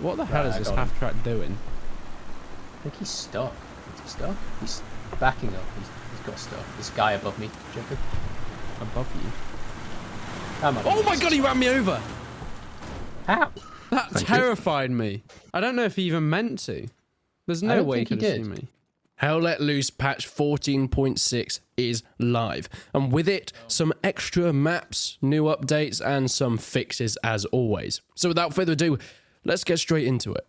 What the hell is this half-track doing? I think he's stuck. Is he stuck? He's backing up. He's got stuck. This guy above me, Jacob. Above you? Oh my god, he ran me over! How? That terrified me. I don't know if he even meant to. There's no way he could have seen me. Hell Let Loose patch 14.6 is live, and with it, some extra maps, new updates, and some fixes as always. So without further ado, let's get straight into it.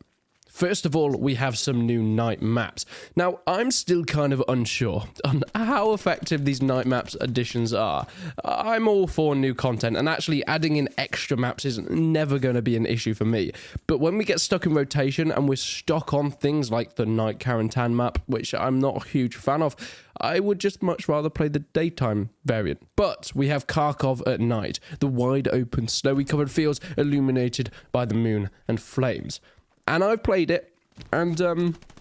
First of all, we have some new night maps. Now, I'm still kind of unsure on how effective these night maps additions are. I'm all for new content, and actually adding in extra maps is never going to be an issue for me. But when we get stuck in rotation and we're stuck on things like the Night Karantan map, which I'm not a huge fan of, I would just much rather play the daytime variant. But we have Kharkov at night, the wide open snowy covered fields illuminated by the moon and flames. And I've played it, and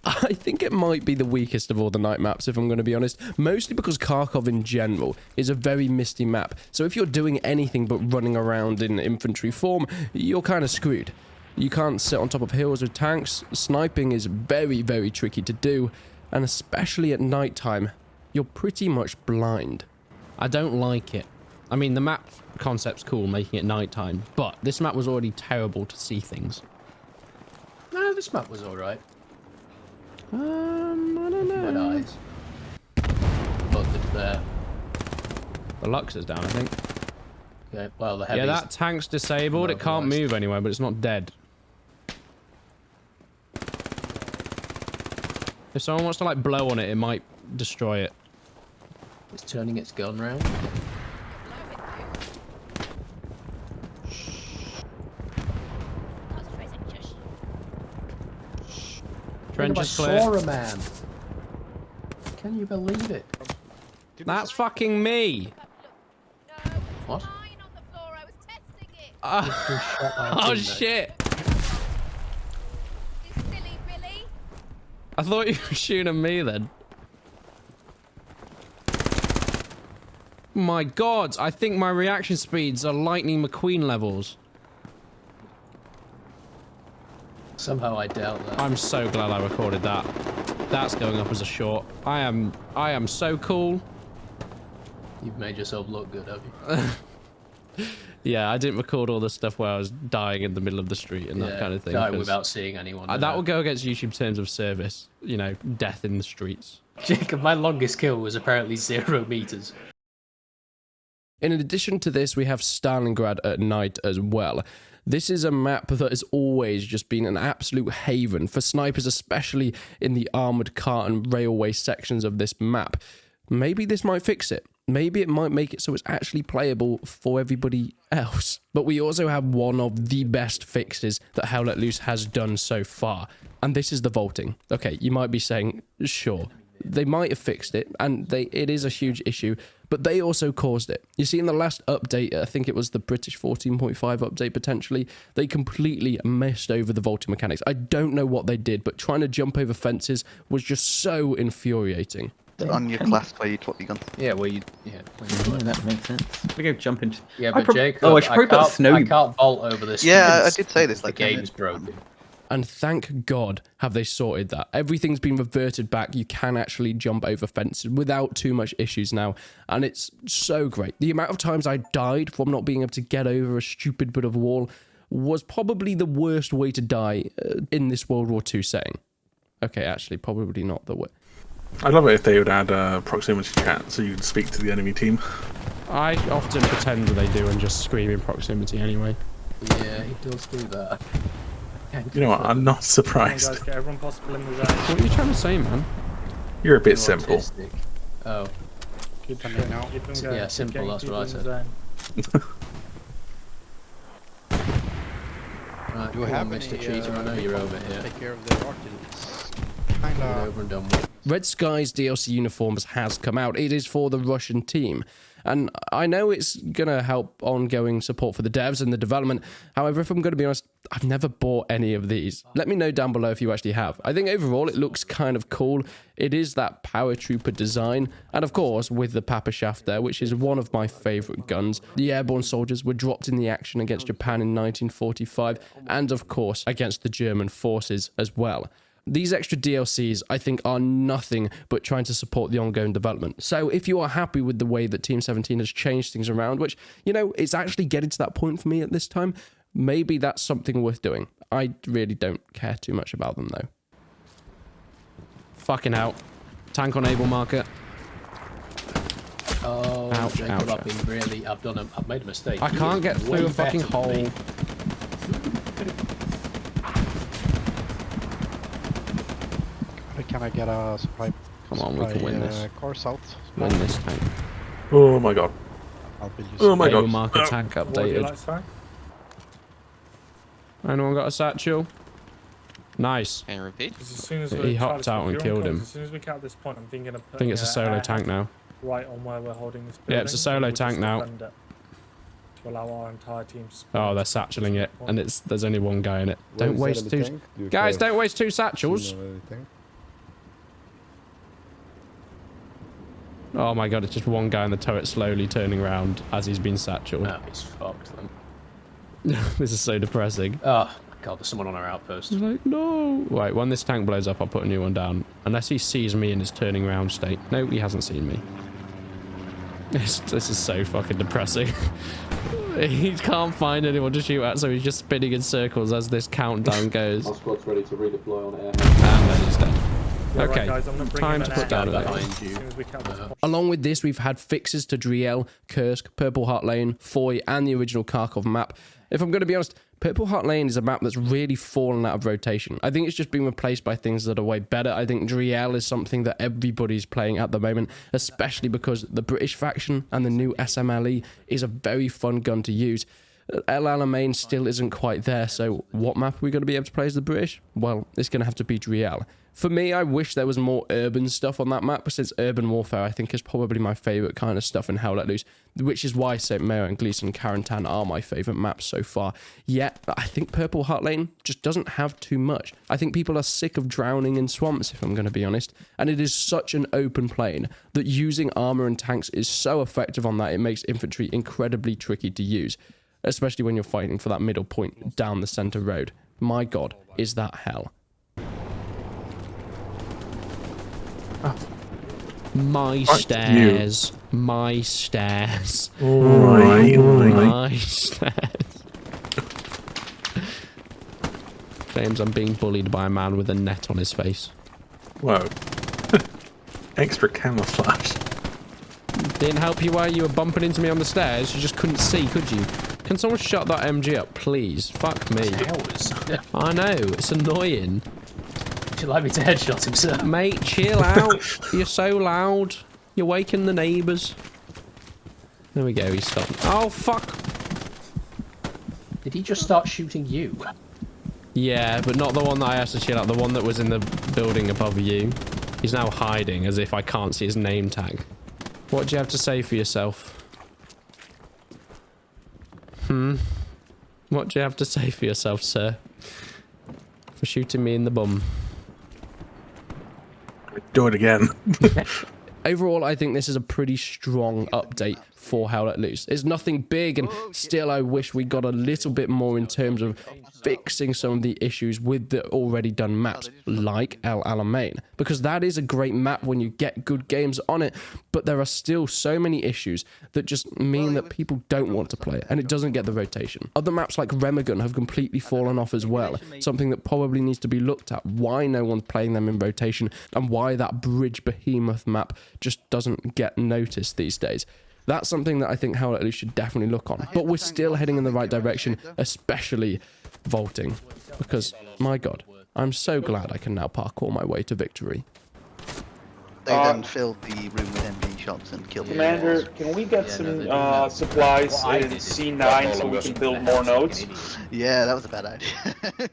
I think it might be the weakest of all the night maps, if I'm going to be honest. Mostly because Kharkov in general is a very misty map. So if you're doing anything but running around in infantry form, you're kind of screwed. You can't sit on top of hills with tanks. Sniping is very, very tricky to do. And especially at night time, you're pretty much blind. I don't like it. I mean, the map concept's cool, making it nighttime, but this map was already terrible to see things. No, this map was alright. I don't know. My eyes. But there. The Lux is down, I think. Okay, well, the heavies. Yeah, that tank's disabled. It can't move anywhere, but it's not dead. If someone wants to, like, blow on it, it might destroy it. It's turning its gun round. Trench is clear. I saw a man. Can you believe it? That's fucking me. What? Oh shit! I thought you were shooting at me then. My god, I think my reaction speeds are Lightning McQueen levels. Somehow I doubt that. I'm so glad I recorded that. That's going up as a short. I am so cool. You've made yourself look good, have you? Yeah, I didn't record all the stuff where I was dying in the middle of the street and that kind of thing. Die without seeing anyone. That would go against YouTube terms of service. You know, death in the streets. Jacob, my longest kill was apparently 0 meters. In addition to this, we have Stalingrad at night as well. This is a map that has always just been an absolute haven for snipers, especially in the armoured car and railway sections of this map. Maybe this might fix it. Maybe it might make it so it's actually playable for everybody else. But we also have one of the best fixes that Hell Let Loose has done so far, and this is the vaulting. Okay, you might be saying, sure, they might have fixed it, and it is a huge issue, but they also caused it. You see, in the last update, I think it was the British 14.5 update potentially, they completely messed over the vaulting mechanics. I don't know what they did, but trying to jump over fences was just so infuriating. On your class where you drop your gun. Yeah, where you... Yeah, that makes sense. We go jump into... Yeah, but Jacob, I should probably put snow... I can't vault over this. Yeah, I did say this. Like, the game's broken. And thank God have they sorted that. Everything's been reverted back. You can actually jump over fences without too much issues now. And it's so great. The amount of times I died from not being able to get over a stupid bit of wall was probably the worst way to die in this World War II setting. Okay, actually, probably not the worst. I'd love it if they would add proximity chat so you could speak to the enemy team. I often pretend that they do and just scream in proximity anyway. Yeah, he does do that. You know what? I'm not surprised. Guys, get everyone possible in the zone. What are you trying to say, man? You're a bit simple. Autistic. Oh. Keep them going. Keep them going. Yeah, simple, that's what I said. Right, Do we have any, Mr. Cheater, I know you're over here. Take care of the artillery. Get it over and done with. Red Sky's DLC uniforms has come out. It is for the Russian team. And I know it's going to help ongoing support for the devs and the development. However, if I'm going to be honest, I've never bought any of these. Let me know down below if you actually have. I think overall it looks kind of cool. It is that power trooper design. And of course, with the Papa shaft there, which is one of my favorite guns. The airborne soldiers were dropped in the action against Japan in 1945. And of course, against the German forces as well. These extra DLCs, I think, are nothing but trying to support the ongoing development. So if you are happy with the way that Team 17 has changed things around, which, you know, it's actually getting to that point for me at this time, maybe that's something worth doing. I really don't care too much about them, though. Fucking hell. Tank on able marker. Oh, ouch, Jacob, ouch. I've made a mistake. I can't get through a fucking hole. Can I get a supply? Come on, we can win this. Course out. Win this tank. Oh my god. I'll build you Oh my Able god. marker tank What do you updated. like, sorry? Anyone got a satchel? Nice. Can you repeat? 'Cause as soon as He we try hopped to out and secure killed comms, him. As soon as we get at this point, I'm thinking of I think it's a solo tank now. right on where we're holding this building. Yeah, it's a solo We'll just tank now. defend it to allow our entire team to Oh, they're satcheling it, and there's only one guy in it. Don't waste two. Guys, don't waste two satchels. Oh my god, it's just one guy in the turret slowly turning around as he's been satcheled. No, he's fucked them. This is so depressing. Oh, God, there's someone on our outpost. It's like, no. Right, when this tank blows up, I'll put a new one down. Unless he sees me in his turning round state. No, he hasn't seen me. This is so fucking depressing. He can't find anyone to shoot at, so he's just spinning in circles as this countdown goes. Our squad's ready to redeploy on air. And then he's dead. Yeah, Okay, right, guys, I'm gonna bring time in to an put down air a gun bit. behind you. as soon as we get at this point. Along with this, we've had fixes to Driel, Kursk, Purple Heart Lane, Foy, and the original Kharkov map. If I'm going to be honest, Purple Heart Lane is a map that's really fallen out of rotation. I think it's just been replaced by things that are way better. I think Driel is something that everybody's playing at the moment, especially because the British faction and the new SMLE is a very fun gun to use. El Alamein still isn't quite there, so what map are we going to be able to play as the British? Well, it's going to have to be Driel. For me, I wish there was more urban stuff on that map, but since urban warfare, I think, is probably my favourite kind of stuff in Hell Let Loose, which is why St. Mary and Gleeson and Carentan are my favourite maps so far. Yet, I think Purple Heart Lane just doesn't have too much. I think people are sick of drowning in swamps, if I'm going to be honest, and it is such an open plain that using armour and tanks is so effective on that, it makes infantry incredibly tricky to use, especially when you're fighting for that middle point down the centre road. My god, is that hell. My stairs. My stairs. My stairs. James, I'm being bullied by a man with a net on his face. Whoa. Extra camouflage. Didn't help you while you were bumping into me on the stairs. You just couldn't see, could you? Can someone shut that MG up, please? Fuck me. Hours. I know, it's annoying. Would you like me to headshot him, sir? Mate, chill out. You're so loud. You're waking the neighbours. There we go, he stopped. Oh, fuck. Did he just start shooting you? Yeah, but not the one that I asked to chill out. The one that was in the building above you. He's now hiding as if I can't see his name tag. What do you have to say for yourself? What do you have to say for yourself, sir? For shooting me in the bum. Do it again. Overall, I think this is a pretty strong update for Hell Let Loose. It's nothing big, and still I wish we got a little bit more in terms of fixing some of the issues with the already done maps, like El Alamein, because that is a great map when you get good games on it, but there are still so many issues that just mean that people don't want to play it, and it doesn't get the rotation. Other maps like Remagun have completely fallen off as well, something that probably needs to be looked at, why no one's playing them in rotation, and why that Bridge Behemoth map just doesn't get noticed these days. That's something that I think Hell Let Loose should definitely look on. But we're still heading in the right direction, especially vaulting. Because, my god, I'm so glad I can now parkour my way to victory. They then filled the room with MG shots and killed Commander, can we get some supplies in C9 so we can build more nodes? Yeah, that was a bad idea.